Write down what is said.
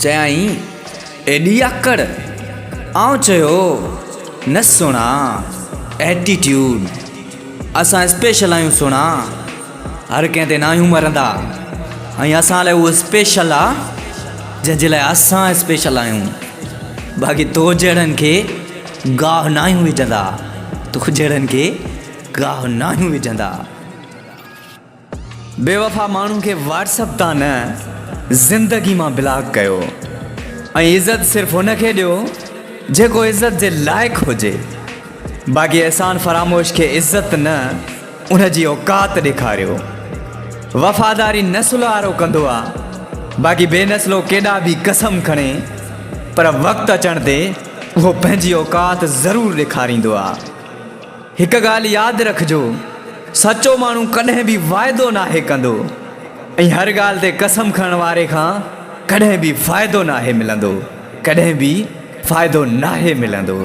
चयाई एडी आकड़ आऊं चयो न सुना एटीट्यूड असां स्पेशल आयूं सुना हर कंहिं ते ना आहियूं मरंदा ऐं असां लाइ उहो स्पेशल आहे जंहिंजे लाइ असां स्पेशल आहियूं। बाक़ी तो जहिड़नि खे गाह न आहियूं विझंदा, तो जहिड़नि खे गाह न आहियूं विझंदा। बेवफ़ा माण्हू खे व्हाट्सअप तां न ज़िंदगी मां ब्लॉक कयो ऐं इज़त सिर्फ़ु हुनखे ॾियो जेको इज़त जे लाइक़ु हुजे। बाक़ी एहसान फरामोश खे इज़त न उन जी औकात ॾेखारियो। वफ़ादारी नस्ल वारो कंदो आहे, बाक़ी बेनस्लो केॾा बि कसम खणे पर वक़्तु अचण ते उहो पंहिंजी औकात ज़रूरु ॾेखारींदो आहे। हिकु ॻाल्हि यादि रखिजो, सचो माण्हू कॾहिं बि वाइदो नाहे कंदो ऐं हर ॻाल्हि ते कसम खणण वारे खां कॾहिं बि फ़ाइदो नाहे मिलंदो, कॾहिं बि फ़ाइदो नाहे मिलंदो।